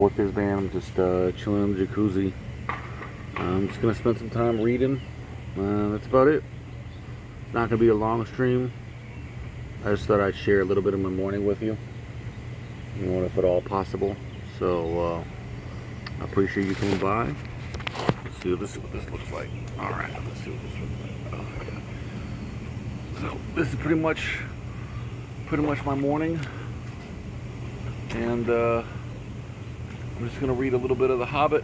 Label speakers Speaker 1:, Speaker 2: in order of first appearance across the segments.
Speaker 1: With this band, I'm just chilling in the jacuzzi. I'm just gonna spend some time reading. That's about it. It's not gonna be a long stream. I just thought I'd share a little bit of my morning with you, if at all possible. So I appreciate you coming by. Let's see what this looks like. All right, let's see what this looks like. So this is pretty much my morning, and I'm just gonna read a little bit of the Hobbit.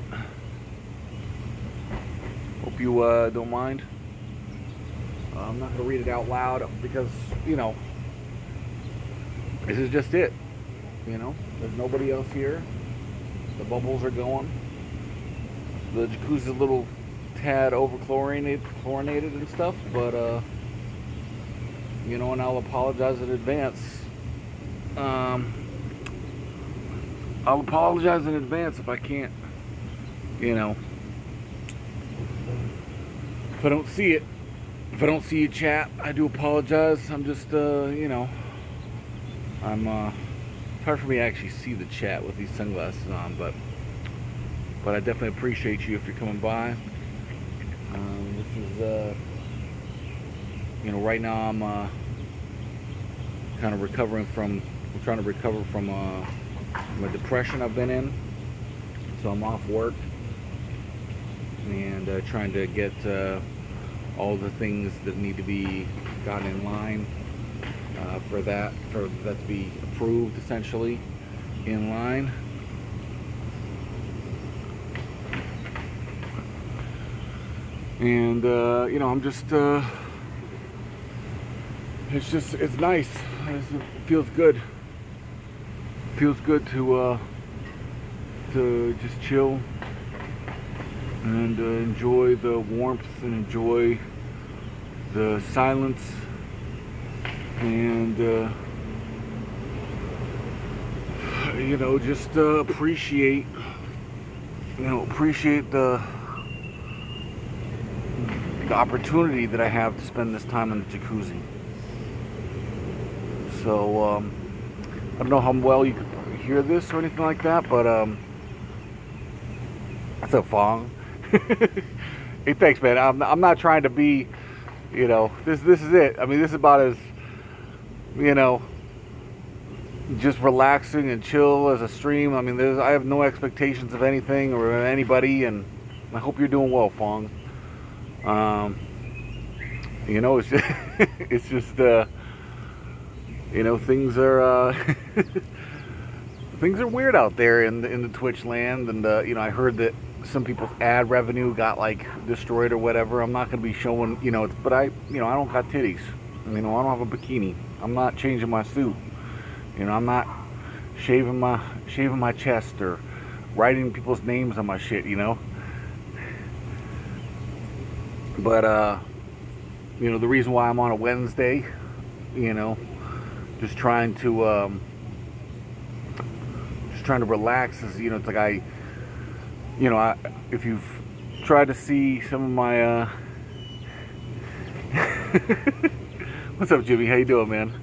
Speaker 1: Hope you don't mind. I'm not gonna read it out loud because this is just it. There's nobody else here. The bubbles are going. The jacuzzi is a little tad over chlorinated and stuff, but and I'll apologize in advance. I'll apologize in advance if I can't, if I don't see it. If I don't see you chat, I do apologize. I'm just, it's hard for me to actually see the chat with these sunglasses on, but I definitely appreciate you if you're coming by. This is, right now I'm kind of trying to recover from my depression I've been in. So I'm off work and trying to get all the things that need to be gotten in line for that to be approved, essentially in line. And I'm just it's nice. It feels good. Feels good to just chill and enjoy the warmth and enjoy the silence and just appreciate the opportunity that I have to spend this time in the jacuzzi. So I don't know how well you could hear this or anything like that, but that's a Fong. Hey, thanks, man. I'm not trying to be, this is it. I mean, this is about as, just relaxing and chill as a stream. I mean, I have no expectations of anything or anybody, and I hope you're doing well, Fong. It's just, it's just things are things are weird out there in the Twitch land, and I heard that some people's ad revenue got destroyed or whatever. I'm not going to be showing, but I don't got titties. I don't have a bikini. I'm not changing my suit. I'm not shaving my chest or writing people's names on my shit. But the reason why I'm on a Wednesday, just trying to relax is, it's like if you've tried to see some of my what's up, Jimmy? How you doing, man?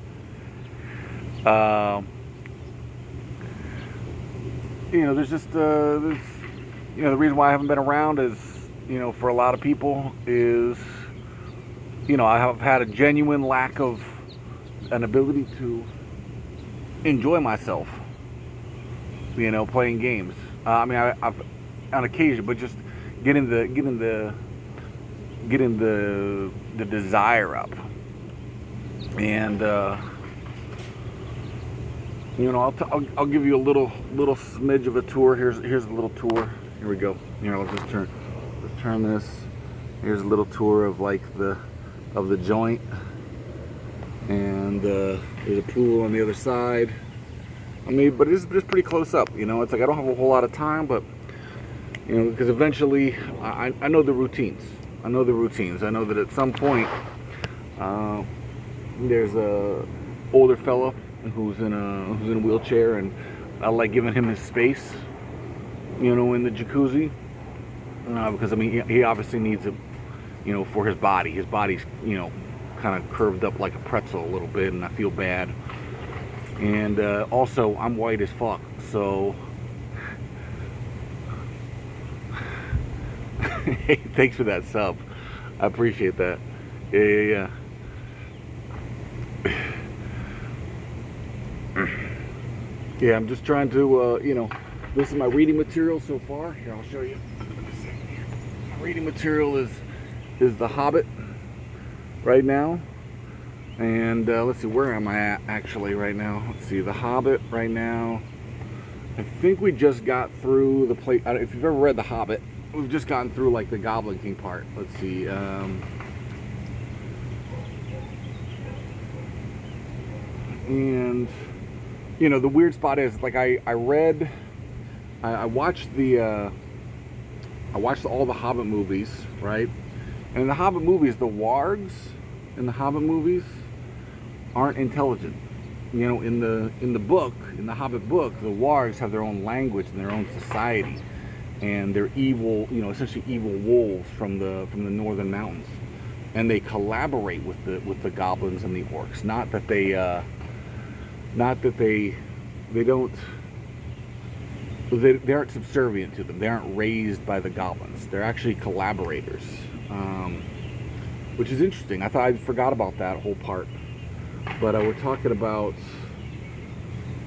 Speaker 1: There's just the reason why I haven't been around is, for a lot of people is, I have had a genuine lack of an ability to enjoy myself, playing games. I've on occasion, but just getting the desire up, and I'll give you a little smidge of a tour. Here's a little tour. Here we go. Let's turn this. Here's a little tour of the joint, and there's a pool on the other side. But it's pretty close up. It's like I don't have a whole lot of time, but because eventually I know the routines. I know that at some point there's a older fella who's in a wheelchair, and I like giving him his space, in the jacuzzi, because he obviously needs it, for his body. His body's kind of curved up like a pretzel a little bit, and I feel bad. And also, I'm white as fuck, so Hey, thanks for that sub. I appreciate that. Yeah. Yeah, I'm just trying to, this is my reading material so far. Here, I'll show you. My reading material is The Hobbit right now. And let's see, where am I at actually right now? Let's see, The Hobbit right now. I think we just got through the place. If you've ever read The Hobbit, we've just gotten through like the Goblin King part. Let's see. And the weird spot is like I watched all the Hobbit movies, right? And in the Hobbit movies, the wargs in the Hobbit movies aren't intelligent. In the book, in the Hobbit book, the wargs have their own language and their own society, and they're evil, essentially evil wolves from the northern mountains, and they collaborate with the goblins and the orcs. Not that they aren't subservient to them. They aren't raised by the goblins. They're actually collaborators, which is interesting. I forgot about that whole part. But we're talking about,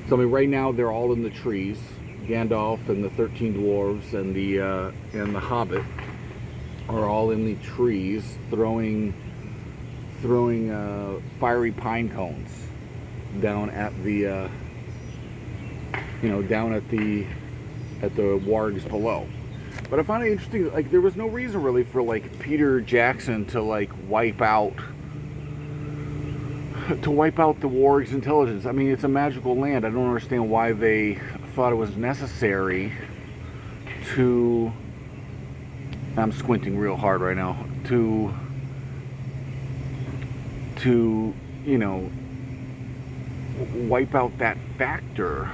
Speaker 1: so I mean, right now they're all in the trees. Gandalf and the 13 dwarves and the Hobbit are all in the trees throwing fiery pine cones down at the wargs below. But I found it interesting, like there was no reason really for like Peter Jackson to like wipe out the wargs' intelligence. I mean, it's a magical land. I don't understand why they thought it was necessary to, I'm squinting real hard right now, to wipe out that factor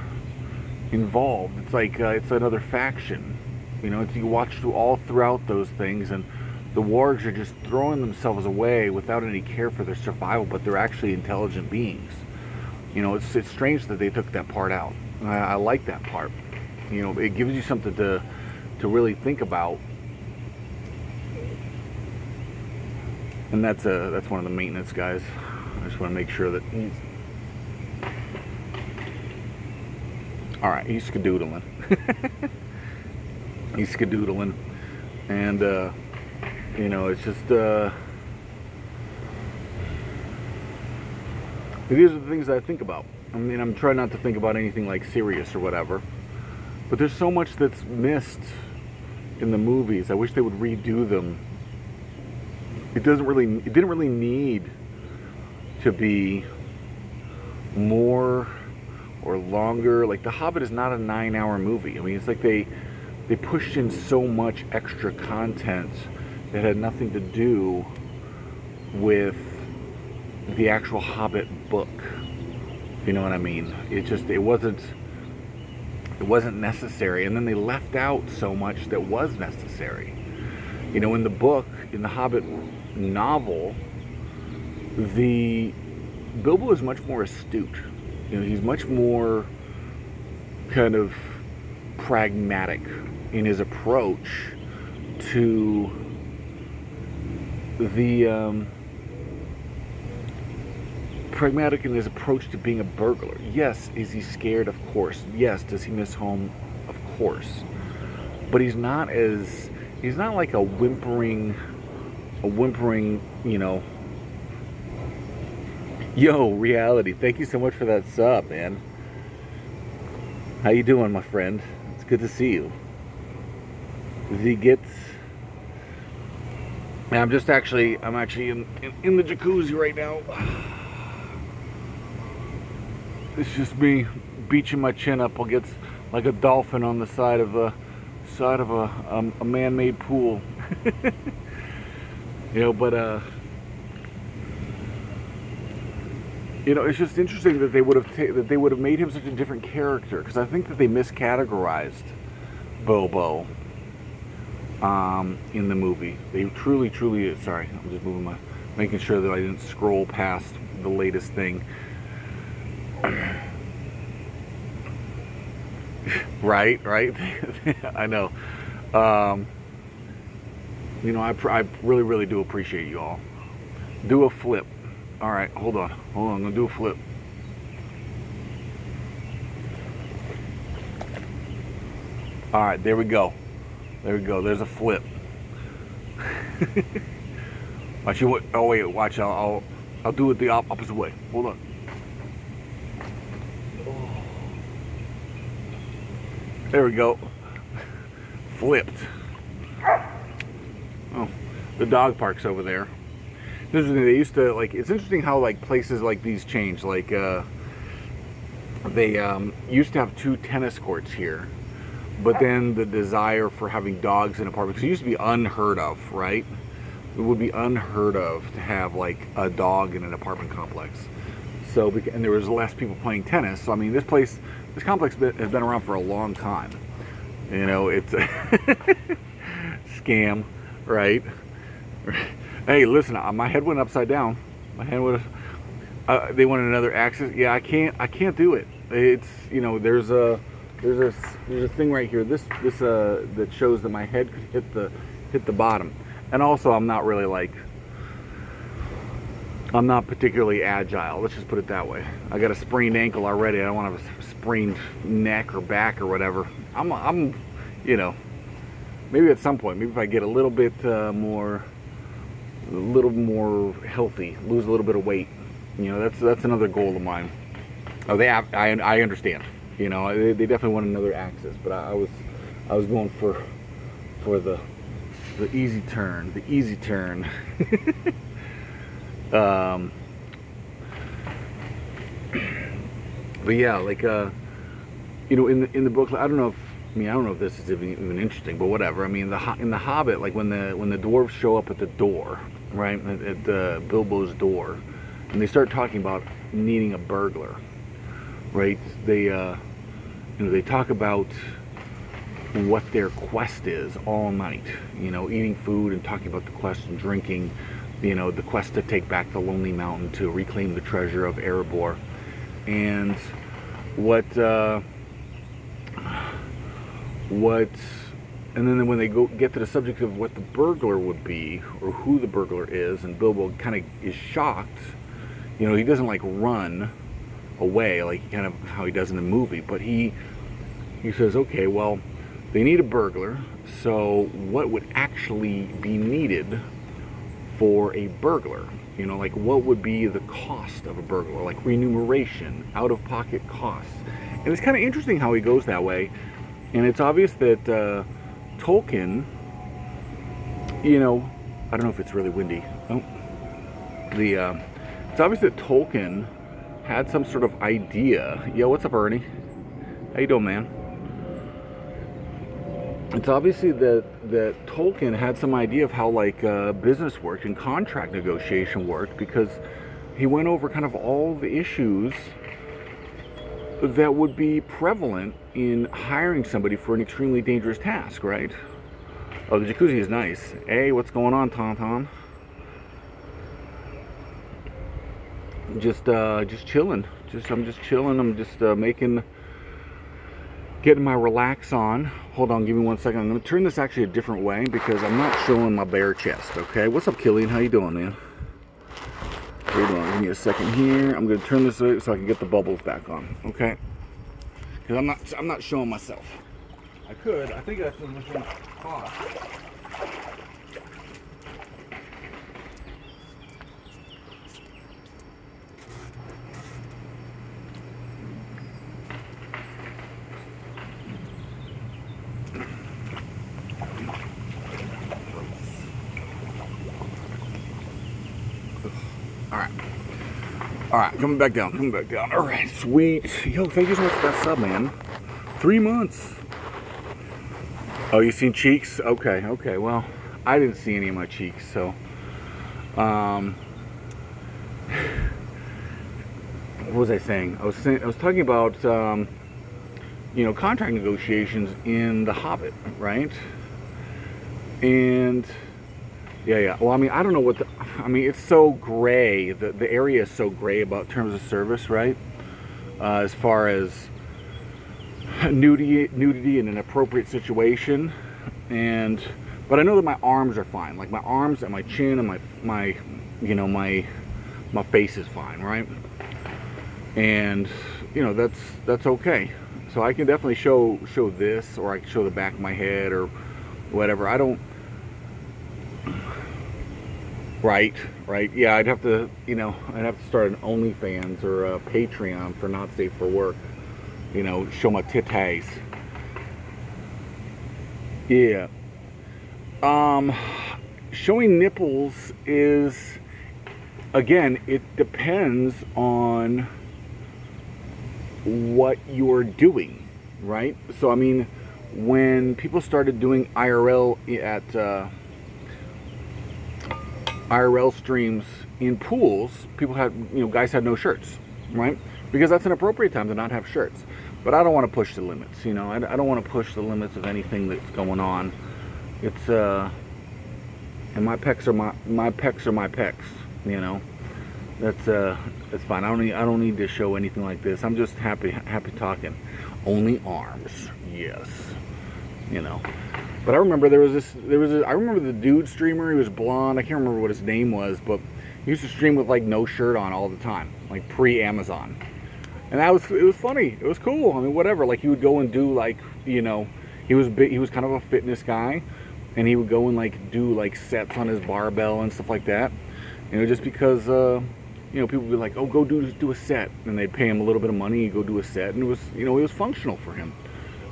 Speaker 1: involved. It's like it's another faction. You watch all throughout those things, and the wargs are just throwing themselves away without any care for their survival, but they're actually intelligent beings. It's strange that they took that part out. I like that part. It gives you something to really think about. And that's one of the maintenance guys. I just want to make sure that all right, he's skedoodling. He's skedoodling, and it's just these are the things that I think about. I mean, I'm trying not to think about anything like serious or whatever, but there's so much that's missed in the movies. I wish they would redo them. It didn't really need to be more or longer. Like The Hobbit is not a 9-hour movie. I mean, it's like they pushed in so much extra content that had nothing to do with the actual Hobbit book. If you know what I mean? It wasn't necessary, and then they left out so much that was necessary. In the book, in the Hobbit novel, Bilbo is much more astute. He's much more kind of pragmatic in his approach to being a burglar. Yes, is he scared? Of course. Yes, does he miss home? Of course. But he's not like a whimpering, Yo, Reality, thank you so much for that sub, man. How you doing, my friend? It's good to see you. I'm actually in the jacuzzi right now. It's just me beaching my chin up against like a dolphin on the side of a man-made pool. But it's just interesting that they would have made him such a different character, because I think that they miscategorized Bilbo in the movie. They truly, sorry, I'm just making sure that I didn't scroll past the latest thing. Right. I know. You know, I really, really do appreciate you all. Do a flip. All right, hold on. I'm gonna do a flip. All right, there we go. There's a flip. Watch you. Oh wait, watch. I'll do it the opposite way. Hold on. There we go. Flipped. Oh, the dog park's over there. They used to, like, it's interesting how, like, places like these change. Like, they used to have 2 tennis courts here, but then the desire for having dogs in apartments, because it used to be unheard of, right? It would be unheard of to have, like, a dog in an apartment complex. So, and there was less people playing tennis. So, I mean, this complex has been around for a long time. You know, it's a scam, right? Hey, listen, my head went upside down. My head would have. They wanted another axis. Yeah, I can't do it. It's, you know, there's a thing right here. This that shows that my head could hit the bottom. And also, I'm not particularly agile. Let's just put it that way. I got a sprained ankle already. I don't want to have a sprained neck or back or whatever. I'm, you know, maybe at some point, maybe if I get a little more healthy, lose a little bit of weight, you know, that's another goal of mine. Oh, I understand. You know, they definitely want another axis, but I was going for the easy turn, but yeah, like, you know, in the book, I don't know if this is even interesting, but whatever. I mean, in the Hobbit, like when the dwarves show up at the door, right, at Bilbo's door, and they start talking about needing a burglar, right? They they talk about what their quest is all night, you know, eating food and talking about the quest and drinking, you know, the quest to take back the Lonely Mountain, to reclaim the treasure of Erebor. And and then when they get to the subject of what the burglar would be, or who the burglar is, and Bilbo kind of is shocked, you know, he doesn't like run away like kind of how he does in the movie, but he says, okay, well, they need a burglar, so what would actually be needed for a burglar? You know, like, what would be the cost of a burglar? Like remuneration, out-of-pocket costs. And it's kind of interesting how he goes that way. And it's obvious that Tolkien, you know, I don't know if it's really windy. Oh, it's obvious that Tolkien had some sort of idea. Yo, what's up, Ernie? How you doing, man? It's obviously that Tolkien had some idea of how, like, business worked and contract negotiation worked, because he went over kind of all the issues that would be prevalent in hiring somebody for an extremely dangerous task, right? Oh, the jacuzzi is nice. Hey, what's going on, Tom? Just chilling. I'm just chilling. I'm just getting my relax on. Hold on, give me 1 second. I'm going to turn this actually a different way because I'm not showing my bare chest, okay? What's up, Killian? How you doing, man? Hold on, give me a second here. I'm going to turn this way so I can get the bubbles back on, okay? Because I'm not showing myself. I could. I think that's a mission cost. All right, coming back down. All right, sweet. Yo, thank you so much for that sub, man. 3 months. Oh, you seen cheeks? Okay. Well, I didn't see any of my cheeks, so. What was I saying? I was talking about, you know, contract negotiations in The Hobbit, right? And yeah. Well, I mean, I don't know what it's so gray. The area is so gray about terms of service, right? As far as nudity in an appropriate situation, but But I know that my arms are fine. Like my arms and my chin and my you know, my face is fine, right? And you know, that's okay. So I can definitely show this, or I can show the back of my head or whatever. I don't. Right. Yeah, I'd have to, you know, I'd have to start an OnlyFans or a Patreon for Not Safe for Work. You know, show my titties. Yeah. Showing nipples is, again, it depends on what you're doing, right? So, I mean, when people started doing IRL at IRL streams in pools, people had, you know, guys had no shirts, right? Because that's an appropriate time to not have shirts. But I don't want to push the limits, you know. I don't want to push the limits of anything that's going on. It's and my pecs are my pecs, you know. That's fine. I don't need to show anything like this. I'm just happy talking. Only arms, yes, you know. But I remember I remember the dude streamer. He was blonde. I can't remember what his name was, but he used to stream with like no shirt on all the time, like pre-Amazon. And it was funny. It was cool. I mean, whatever. Like he would go and do like, you know, he was kind of a fitness guy, and he would go and like do like sets on his barbell and stuff like that. You know, just because you know, people would be like, oh, go do a set, and they'd pay him a little bit of money. He'd go do a set, and it was, you know, it was functional for him.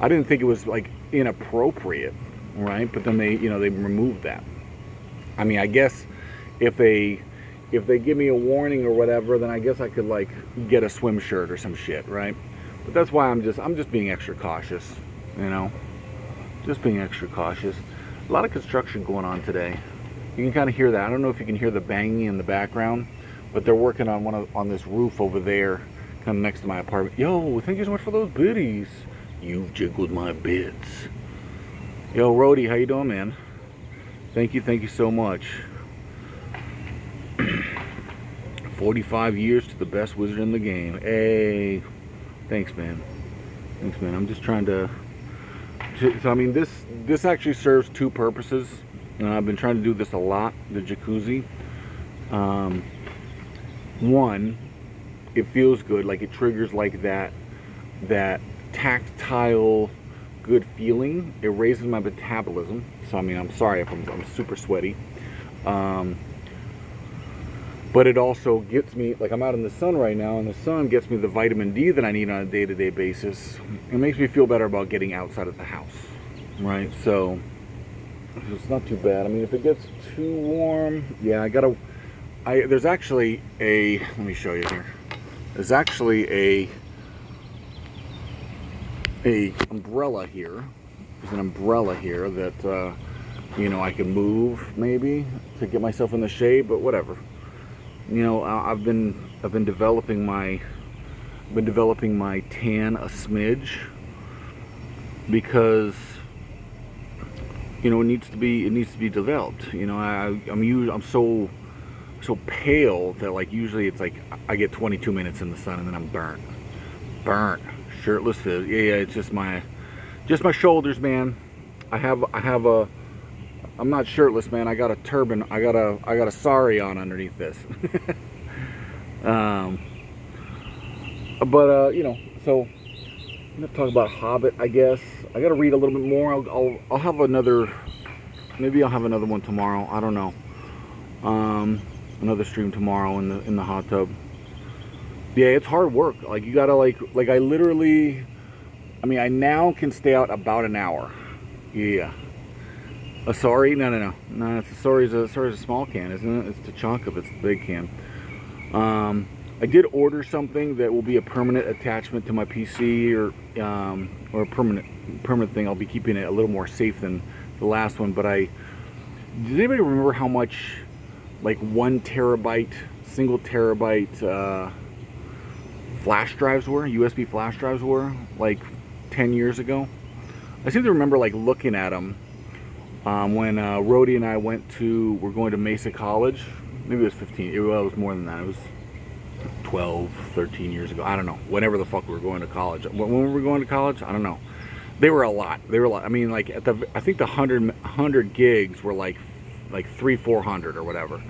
Speaker 1: I didn't think it was like inappropriate, right? But then they, you know, they removed that. I mean, I guess if they give me a warning or whatever, then I guess I could like get a swim shirt or some shit, right? But that's why I'm just being extra cautious, you know, just being extra cautious. A lot of construction going on today. You can kind of hear that. I don't know if you can hear the banging in the background, but they're working on this roof over there, kind of next to my apartment. Yo, thank you so much for those biddies. You've jiggled my bits. Yo, Rody, how you doing, man? Thank you so much. 45 years to the best wizard in the game. Hey, thanks, man. I'm just trying to. So I mean, this actually serves two purposes. You know, I've been trying to do this a lot. The jacuzzi. One, it feels good. Like it triggers like that tactile good feeling. It raises my metabolism. So I mean, I'm sorry if I'm super sweaty. But it also gets me, like I'm out in the sun right now, and the sun gets me the vitamin D that I need on a day-to-day basis. It makes me feel better about getting outside of the house, right? So it's not too bad. I mean, if it gets too warm, yeah, there's actually let me show you here. There's actually a umbrella here. There's an umbrella here that, you know, I can move maybe to get myself in the shade, but whatever. You know, I've been developing my tan a smidge because, you know, it needs to be developed. You know, I'm so pale that like usually it's like I get 22 minutes in the sun and then I'm burnt, shirtless. Yeah, it's just my shoulders, man. I'm not shirtless, man. I got a turban. I got a sari on underneath this. You know, so I'm gonna talk about Hobbit, I guess. I gotta read a little bit more. I'll have another. Maybe I'll have another one tomorrow. I don't know. Another stream tomorrow in the hot tub. Yeah, it's hard work. Like you gotta like I literally. I mean, I now can stay out about an hour. Yeah. A sorry? No. It's a sorry's a small can, isn't it? It's Tachanka, it's the big can. I did order something that will be a permanent attachment to my PC, or a permanent thing. I'll be keeping it a little more safe than the last one. But does anybody remember how much like 1 terabyte, single terabyte flash drives were? USB flash drives were like 10 years ago. I seem to remember like looking at them. When Rhodey and I we're going to Mesa College. Maybe it was 15, it was more than that. It was 12, 13 years ago. I don't know. Whenever the fuck we were going to college. When were we going to college? I don't know. They were a lot. They were a lot. I mean, like I think the 100 gigs were like 400 or whatever.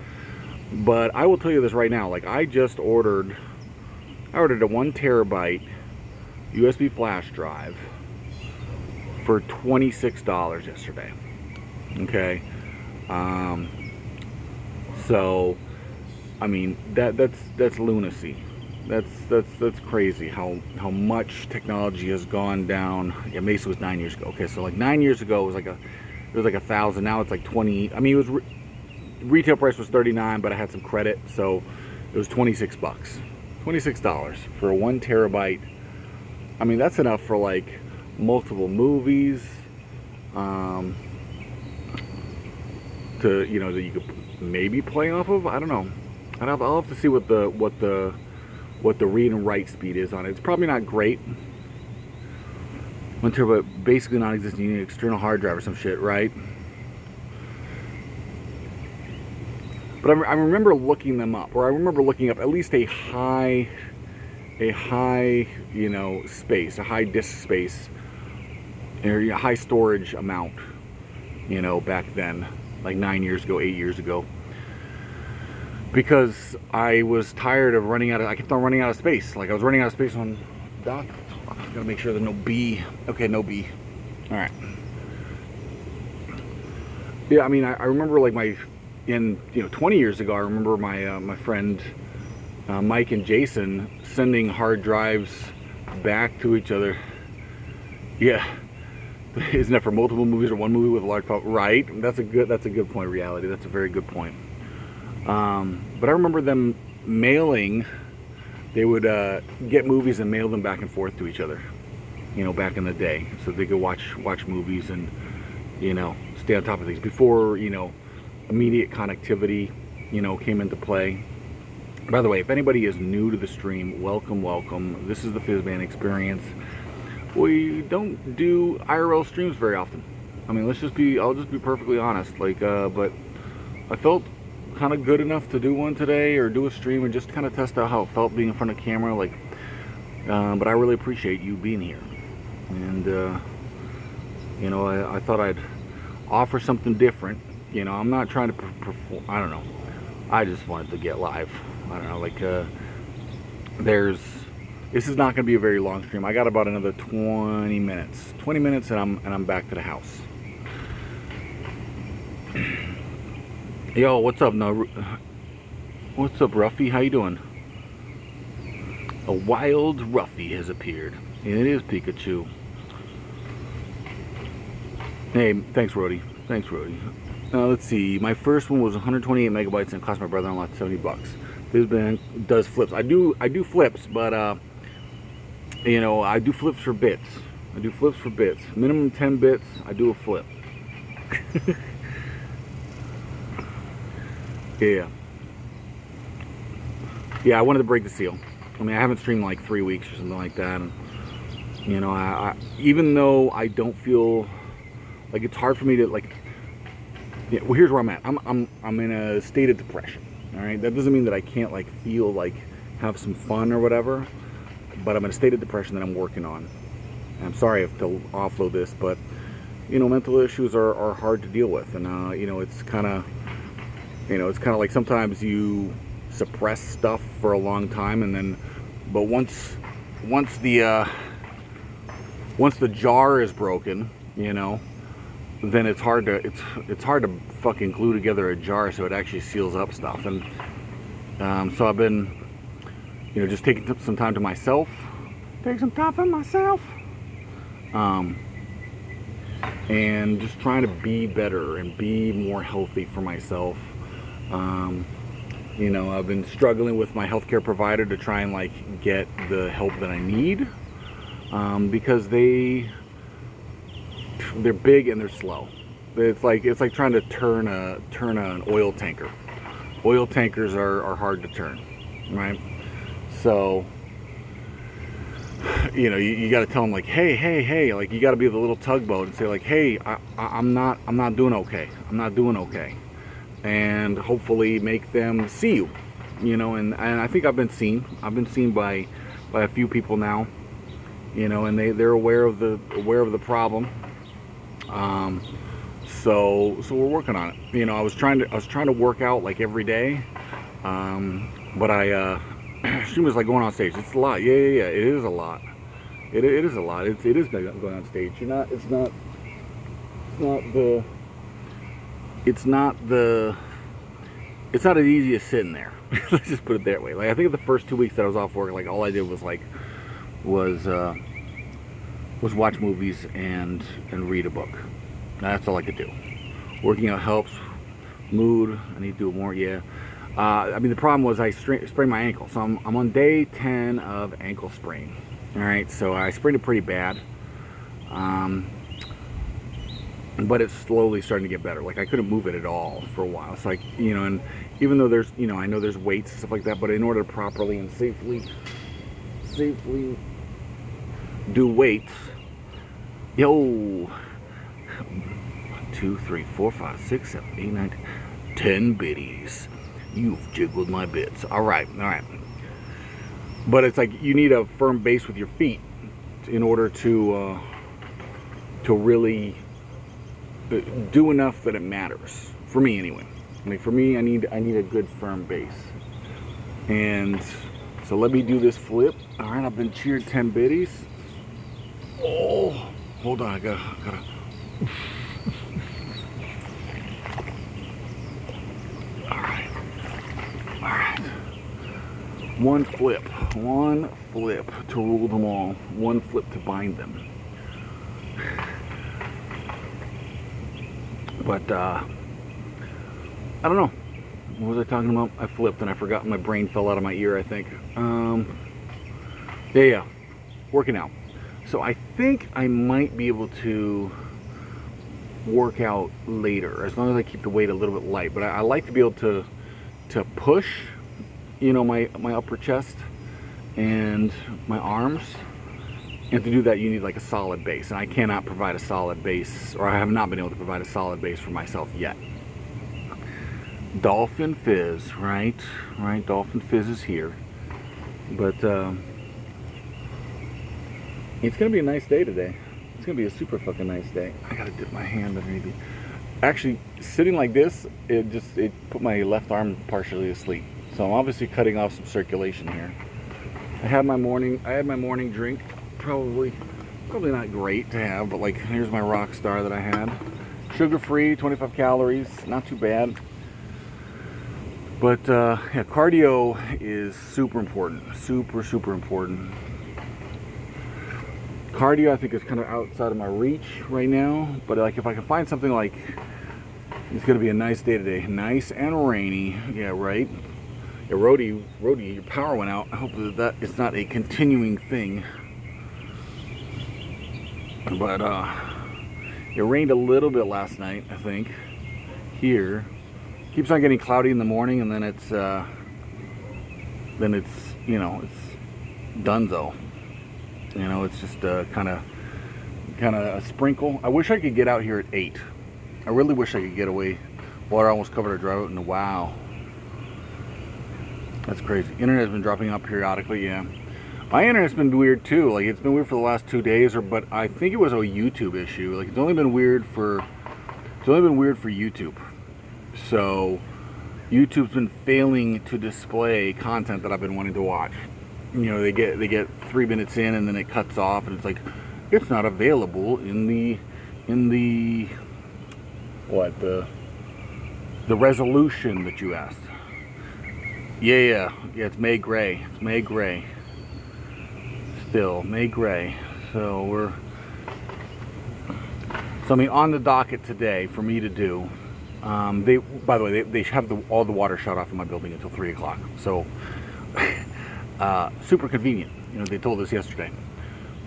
Speaker 1: But I will tell you this right now. Like I ordered a 1 terabyte USB flash drive for $26 yesterday. Okay. So, I mean, that's lunacy. That's crazy how much technology has gone down. Yeah, Mesa was 9 years ago. Okay, so like 9 years ago it was like 1,000. Now it's like 20. I mean, it was retail price was 39, but I had some credit, so it was 26 bucks. $26 for a 1 terabyte. I mean, that's enough for like multiple movies. To that you could maybe play off of. I don't know. I'll have to see what the read and write speed is on it. It's probably not great. 1 terabyte, basically non-existent. You need an external hard drive or some shit, right? But I remember looking them up, or I remember looking up at least a high, space, a high disk space, or a high storage amount, back then, like 9 years ago, 8 years ago. Because I was tired of I kept on running out of space. Like I was running out of space on dock. Gotta make sure there's no B. Okay, no B. All right. Yeah, I mean, I remember like 20 years ago, I remember my friend Mike and Jason sending hard drives back to each other. Yeah, isn't that for multiple movies or one movie with a large file? Right. That's a good point. Reality. That's a very good point. But I remember them mailing. They would get movies and mail them back and forth to each other. Back in the day, so they could watch movies and stay on top of things before immediate connectivity came into play. By the way, if anybody is new to the stream, welcome. This is the Fizzman Experience. We don't do IRL streams very often. I mean, I'll just be perfectly honest. But I felt kind of good enough to do one today, or do a stream and just kind of test out how it felt being in front of camera. But I really appreciate you being here, and I thought I'd offer something different. I'm not trying to perform. I don't know. I just wanted to get live. I don't know. This is not going to be a very long stream. I got about another 20 minutes. 20 minutes, and I'm back to the house. Yo, what's up? No, what's up, Ruffy? How you doing? A wild Ruffy has appeared. And it is Pikachu. Hey, thanks, Rody. Let's see. My first one was 128 megabytes and it cost my brother-in-law 70 bucks. This band does flips. I do flips, but I do flips for bits. Minimum 10 bits. I do a flip. Yeah, I wanted to break the seal. I mean, I haven't streamed in like 3 weeks or something like that, and I even though I don't feel like, it's hard for me to well, here's where I'm at. I'm in a state of depression. All right, that doesn't mean that I can't feel have some fun or whatever, but I'm in a state of depression that I'm working on. And I'm sorry I have to offload this, but mental issues are hard to deal with, and it's kind of like sometimes you suppress stuff for a long time, and then, but once the jar is broken, then it's hard to fucking glue together a jar so it actually seals up stuff. And so I've been just taking some time to myself, and just trying to be better and be more healthy for myself. I've been struggling with my healthcare provider to try and get the help that I need, because they're big and they're slow. It's like trying to turn an oil tanker. Oil tankers are hard to turn, right? So you got to tell them hey, you got to be the little tugboat and say hey, I'm not doing okay. And hopefully make them see you, and I think I've been seen by a few people now, you know, and they're aware of the problem. So we're working on it. You know, I was trying to work out like every day, but she was like going on stage. It's a lot. Yeah. It is a lot. It is a lot. It is going on stage. It's not as easy as sitting there. Let's just put it that way. Like, I think the first 2 weeks that I was off work, like all I did was watch movies and read a book. That's all I could do. Working out helps. Mood, I need to do it more. Yeah. I mean, the problem was I sprained my ankle, so I'm on day 10 of ankle sprain. All right, so I sprained it pretty bad. But it's slowly starting to get better. Like, I couldn't move it at all for a while. So, like, you know, and even though there's, you know, I know there's weights and stuff like that, but in order to properly and safely do weights, 1, 2, 3, 4, 5, 6, 7, 8, 9, 10 biddies. You've jiggled my bits. All right. But it's like you need a firm base with your feet in order to really do enough that it matters. For me, anyway. Like, for me, I need a good firm base. And so let me do this flip. All right, I've been cheered 10 biddies. Oh, hold on, I gotta. All right. One flip to rule them all. One flip to bind them. But I don't know. What was I talking about? I flipped and I forgot. My brain fell out of my ear, I think. Yeah. Working out. So I think I might be able to work out later, as long as I keep the weight a little bit light. But I like to be able to push, you know, my upper chest and my arms. And to do that, you need like a solid base. And I cannot provide a solid base, or I have not been able to provide a solid base for myself yet. Dolphin Fizz, right? Dolphin Fizz is here. But it's gonna be a nice day today. It's gonna be a super fucking nice day. I gotta dip my hand underneath it. Actually, sitting like this, it put my left arm partially asleep. So I'm obviously cutting off some circulation here. I had my morning drink. Probably not great to have, but like, here's my Rockstar that I had. Sugar-free, 25 calories, not too bad. But yeah, cardio is super important. Super important. Cardio, I think, is kind of outside of my reach right now. But like, if I can find something like, it's gonna be a nice day today, nice and rainy. Yeah, right. Yeah, Rhodey, your power went out. I hope that it's not a continuing thing. But it rained a little bit last night, I think. Here, keeps on getting cloudy in the morning, and then it's you know, it's donezo. You know, it's just kind of a sprinkle. I wish I could get out here at 8. I really wish I could get away. Water almost covered our driveway, and wow, that's crazy. Internet's been dropping out periodically. Yeah. My internet's been weird too. Like, it's been weird for the last 2 days, but I think it was a YouTube issue. Like, it's only been weird for YouTube. So YouTube's been failing to display content that I've been wanting to watch. You know, they get 3 minutes in and then it cuts off, and it's like, it's not available in the resolution that you asked. Yeah, it's May Gray. It's May Gray. Still May Gray. So I mean, on the docket today for me to do, by the way, they have all the water shut off in my building until 3 o'clock. So super convenient. You know, they told us yesterday.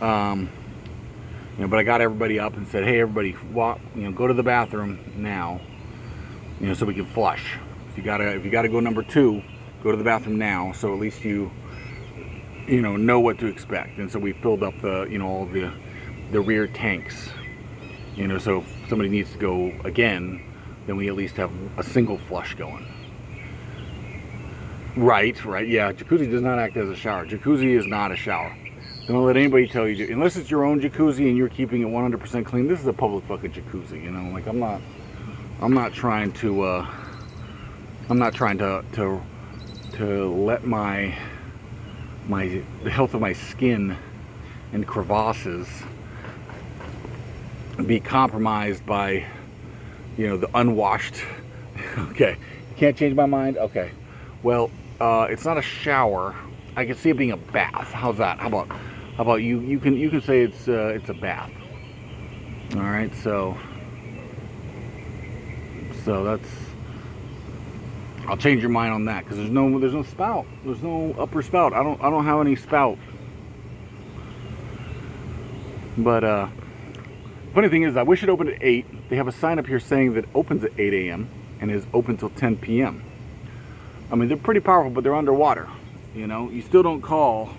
Speaker 1: You know, but I got everybody up and said, hey, everybody, walk. You know, go to the bathroom now. You know, so we can flush. If you gotta go number 2, go to the bathroom now. So at least you know what to expect. And so we filled up all the rear tanks. You know, so if somebody needs to go again, then we at least have a single flush going. Right, yeah. Jacuzzi does not act as a shower. Jacuzzi is not a shower. Don't let anybody tell you to, unless it's your own jacuzzi and you're keeping it 100% clean. This is a public fucking jacuzzi, you know. Like I'm not trying to let the health of my skin and crevasses be compromised by, you know, the unwashed. Okay, you can't change my mind. Okay, well, it's not a shower. I can see it being a bath. How's that? How about you? You can say it's a bath. All right, so that's. I'll change your mind on that because there's no spout. There's no upper spout. I don't have any spout. But funny thing is, I wish it opened at 8. They have a sign up here saying that it opens at 8 a.m. and is open till 10 p.m. I mean, they're pretty powerful, but they're underwater. You know, you still don't call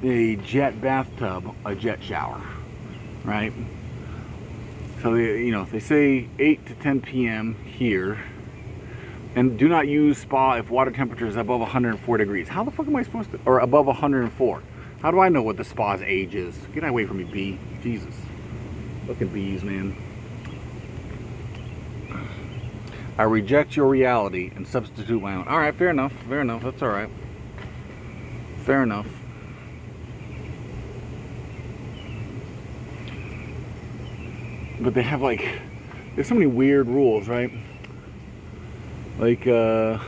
Speaker 1: a jet bathtub a jet shower, right? So they say 8 to 10 p.m. here. And do not use spa if water temperature is above 104 degrees. How the fuck am I supposed to, or above 104? How do I know what the spa's age is? Get away from me, bee. Jesus. Fucking bees, man. I reject your reality and substitute my own. All right, fair enough. Fair enough. That's all right. Fair enough. But they have there's so many weird rules, right? Like, no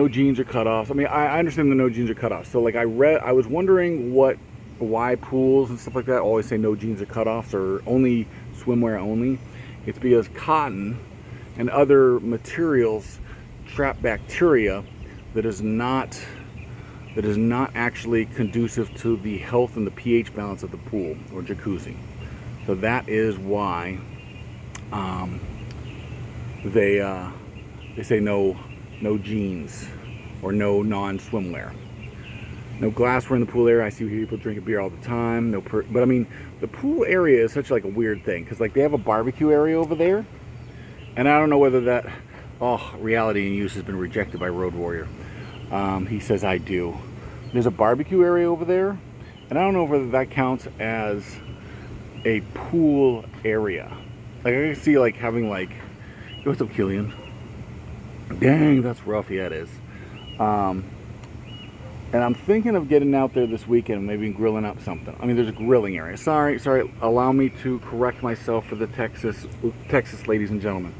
Speaker 1: jeans are cut off. I mean, I understand the no jeans are cut off. So, I was wondering why pools and stuff like that always say no jeans are cut off or only swimwear only. It's because cotton and other materials trap bacteria that is not actually conducive to the health and the pH balance of the pool or jacuzzi. So that is why they say no jeans or no non-swimwear. No glassware in the pool area. I see people drinking beer all the time. But I mean, the pool area is such a weird thing because they have a barbecue area over there, and I don't know whether that. Oh, reality and use has been rejected by Road Warrior. He says I do. There's a barbecue area over there, and I don't know whether that counts as a pool area. I can see having what's up, Killian? Dang, that's rough. Yeah, it is. And I'm thinking of getting out there this weekend, maybe grilling up something. I mean, there's a grilling area. Sorry. Allow me to correct myself for the Texas ladies and gentlemen.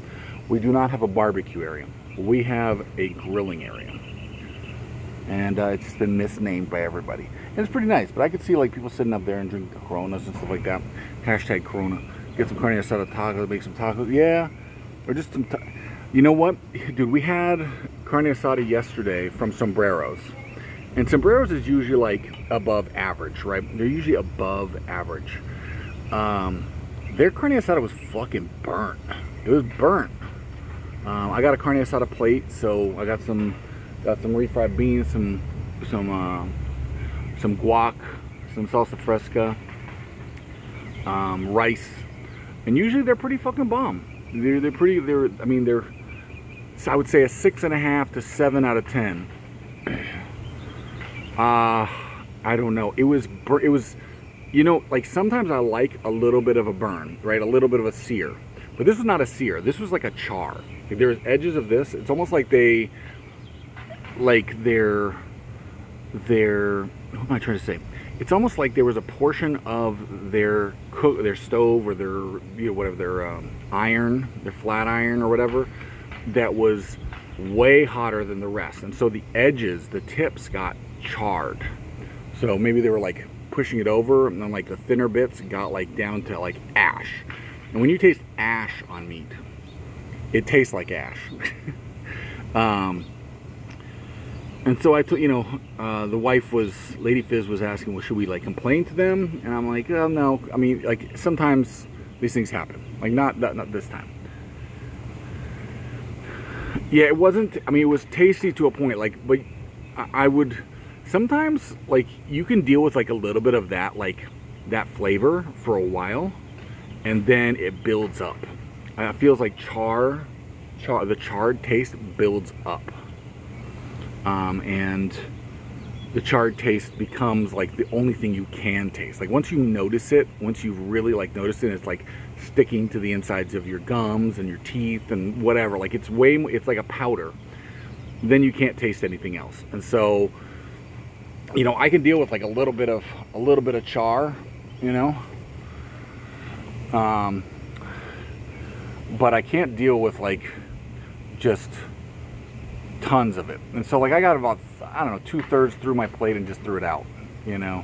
Speaker 1: We do not have a barbecue area. We have a grilling area. And it's just been misnamed by everybody. And it's pretty nice, but I could see people sitting up there and drinking Coronas and stuff like that. Hashtag Corona. Get some carne asada tacos, make some tacos. Yeah. Or just some you know what? Dude, we had carne asada yesterday from Sombreros. And Sombreros is usually above average, right? They're usually above average. Their carne asada was fucking burnt. It was burnt. I got a carne asada plate, so I got some refried beans, some guac, some salsa fresca, rice, and usually they're pretty fucking bomb. I would say a 6.5 to 7 out of 10. I don't know. It was, sometimes I like a little bit of a burn, right? A little bit of a sear. But this was not a sear. This was like a char. There's edges of this. It's almost like they're, what am I trying to say? It's almost like there was a portion of their stove or their iron, their flat iron or whatever, that was way hotter than the rest. And so the edges, the tips got charred. So maybe they were pushing it over, and then the thinner bits got down to ash. And when you taste ash on meat, it tastes like ash. And so I took, the wife Lady Fizz was asking, well, should we complain to them? And I'm like, oh, no. I mean, sometimes these things happen. Not this time. Yeah, it wasn't, it was tasty to a point, but I would, sometimes, you can deal with, a little bit of that, that flavor for a while, and then it builds up. It feels like the charred taste builds up. And the charred taste becomes like the only thing you can taste. Like once you notice it, once you really like notice it, it's like sticking to the insides of your gums and your teeth and whatever. Like it's like a powder. Then you can't taste anything else. And so, you know, I can deal with like a little bit of char, you know, but I can't deal with like just tons of it. And so like I got about, I don't know, 2/3 through my plate and just threw it out, you know.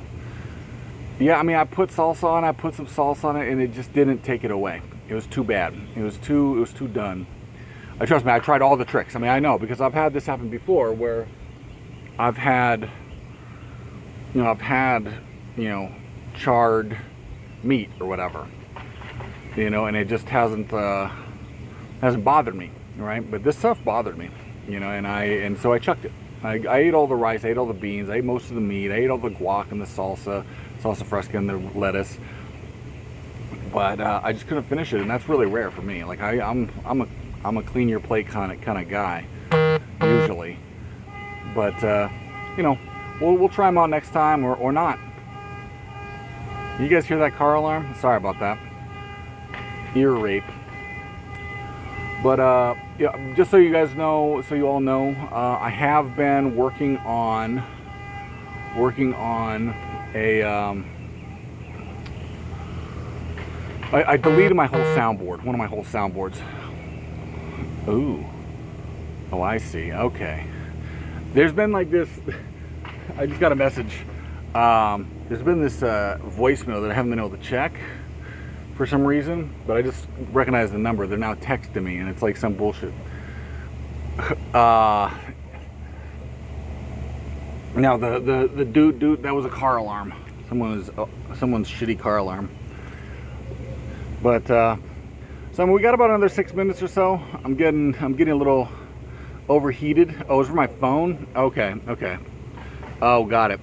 Speaker 1: Yeah, I mean, I put salsa on, I put some salsa on it, and it just didn't take it away. It was too bad. It was too done. Trust me, I tried all the tricks. I mean, I know, because I've had this happen before where I've had, you know, charred meat or whatever, you know, and it just hasn't bothered me, right? But this stuff bothered me, you know, and so I chucked it. I ate all the rice, I ate all the beans, I ate most of the meat, I ate all the guac and the salsa fresca and the lettuce, but I just couldn't finish it, and that's really rare for me. Like I'm a clean your plate kind of guy usually, but you know, we'll try them out next time or not. You guys hear that car alarm? Sorry about that. Ear rape. But yeah, just so you guys know, so you all know, I have been working on a I deleted my whole soundboard, one of my whole soundboards. Ooh. Oh, I see. Okay. There's been like this, I just got a message. There's been this voicemail that I haven't been able to check for some reason, but I just recognize the number. They're now texting me, and it's like some bullshit. Now the dude, that was a car alarm. Someone's shitty car alarm. But so we got about another 6 minutes or so. I'm getting a little overheated. Oh, it's for my phone. Okay. Oh, got it.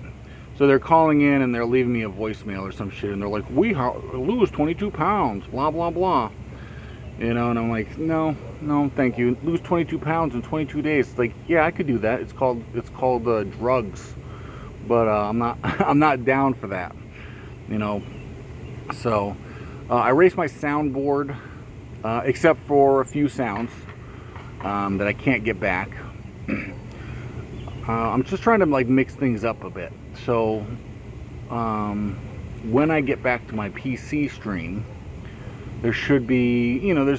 Speaker 1: So they're calling in and they're leaving me a voicemail or some shit, and they're like, "We lose 22 pounds, blah blah blah," you know. And I'm like, no, thank you. Lose 22 pounds in 22 days. It's like, yeah, I could do that. It's called drugs, but I'm not down for that, you know. So I erased my soundboard, except for a few sounds that I can't get back. I'm just trying to like mix things up a bit. So when I get back to my PC stream, there should be, you know,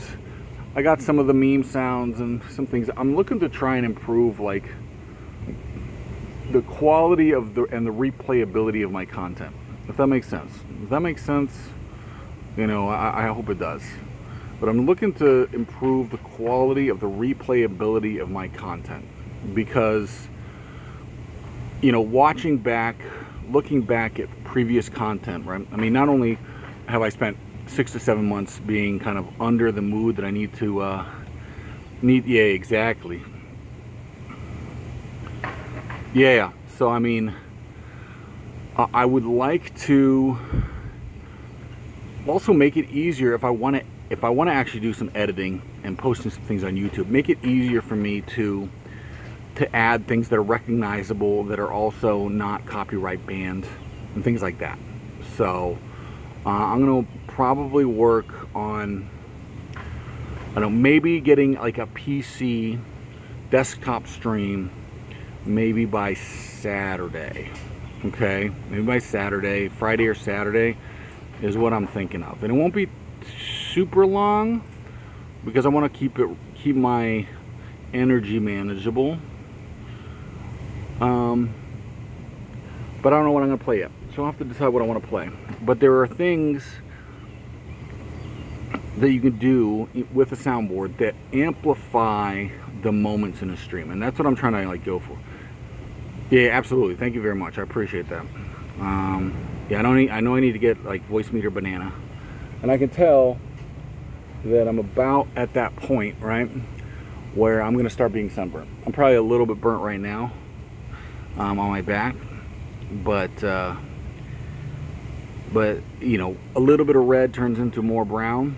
Speaker 1: I got some of the meme sounds and some things. I'm looking to try and improve like the quality of and the replayability of my content, if that makes sense. If that makes sense, you know, I hope it does. But I'm looking to improve the quality of the replayability of my content, because, you know, looking back at previous content, right? I mean, not only have I spent 6 to 7 months being kind of under the mood that I need to, yeah, exactly. Yeah, so I mean, I would like to also make it easier if I want to actually do some editing and posting some things on YouTube, make it easier for me to add things that are recognizable, that are also not copyright banned, and things like that. So I'm gonna probably work on, I don't know, maybe getting like a PC desktop stream maybe by Saturday. Okay, maybe by Saturday, Friday or Saturday is what I'm thinking of. And it won't be super long, because I want to keep my energy manageable. But I don't know what I'm going to play yet, so I'll have to decide what I want to play. But there are things that you can do with a soundboard that amplify the moments in a stream, and that's what I'm trying to like go for. Yeah, absolutely. Thank you very much. I appreciate that. Yeah, I know I need to get like voice meter banana, and I can tell that I'm about at that point, right, where I'm gonna start being sunburnt. I'm probably a little bit burnt right now on my back, but you know, a little bit of red turns into more brown,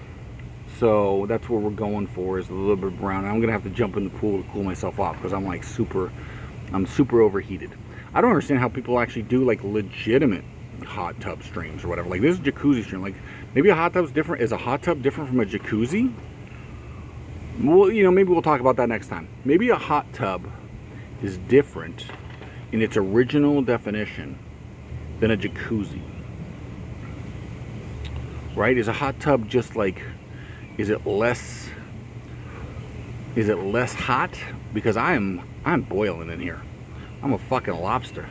Speaker 1: so that's what we're going for, is a little bit of brown. I'm gonna have to jump in the pool to cool myself off, because I'm like super overheated. I don't understand how people actually do like legitimate hot tub streams or whatever. Like this is a jacuzzi stream. Like maybe a hot tub's different. Is a hot tub different from a jacuzzi? Well, you know, maybe we'll talk about that next time. Maybe a hot tub is different in its original definition than a jacuzzi. Right? Is a hot tub just like, is it less hot? Because I'm boiling in here. I'm a fucking lobster.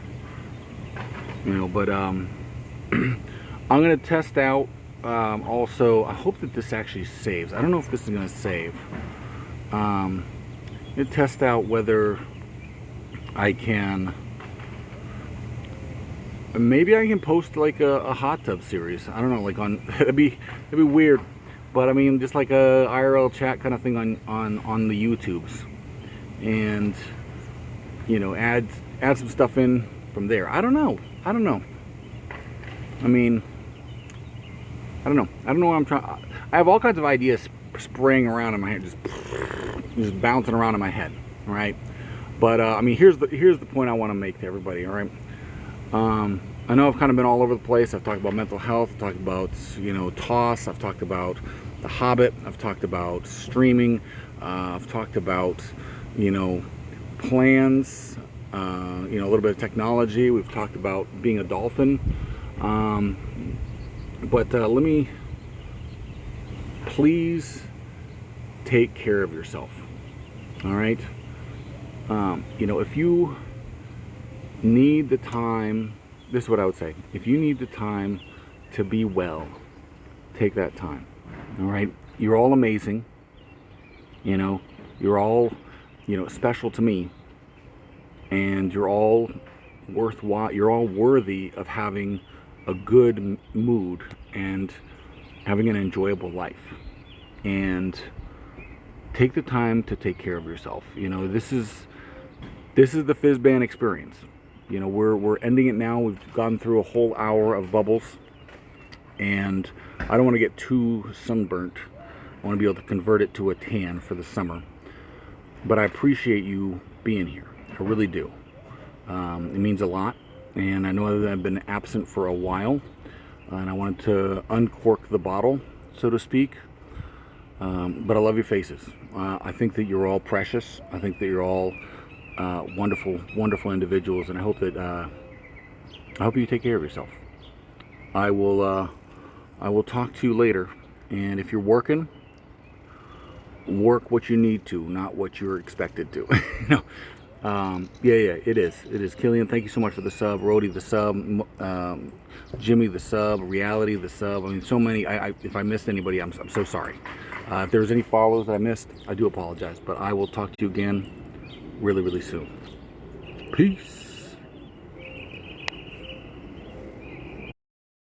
Speaker 1: You know, but I'm gonna test out also. I hope that this actually saves. I don't know if this is gonna save. I'm gonna test out whether I can. Maybe I can post like a hot tub series. I don't know, like on it'd be weird, but I mean just like a IRL chat kind of thing on the YouTubes, and you know add some stuff in from there. I don't know. I mean, I don't know what I'm trying. I have all kinds of ideas spraying around in my head, just bouncing around in my head, right? But I mean, here's the point I want to make to everybody. All right. I know I've kind of been all over the place. I've talked about mental health. I've talked about, you know, toss. I've talked about the Hobbit. I've talked about streaming. I've talked about, you know, plans. You know, a little bit of technology. We've talked about being a dolphin. But let me please take care of yourself. All right. You know, if you need the time, this is what I would say. If you need the time to be well, take that time. All right. You're all amazing. You know, you're all, you know, special to me. And you're all worthwhile. You're all worthy of having a good mood and having an enjoyable life. And take the time to take care of yourself. You know, this is the FizzBand experience. You know, we're ending it now. We've gone through a whole hour of bubbles, and I don't want to get too sunburnt. I want to be able to convert it to a tan for the summer. But I appreciate you being here. I really do. It means a lot, and I know that I've been absent for a while, and I wanted to uncork the bottle, so to speak. But I love your faces. I think that you're all precious. I think that you're all wonderful, wonderful individuals, and I hope you take care of yourself. I will talk to you later, and if you're working, work what you need to, not what you're expected to. You know, it is. Killian, thank you so much for the sub. Rhodey, the sub. Jimmy, the sub. Reality, the sub. I mean, so many. If I missed anybody, I'm so sorry. If there's any follows that I missed, I do apologize. But I will talk to you again really, really soon. Peace.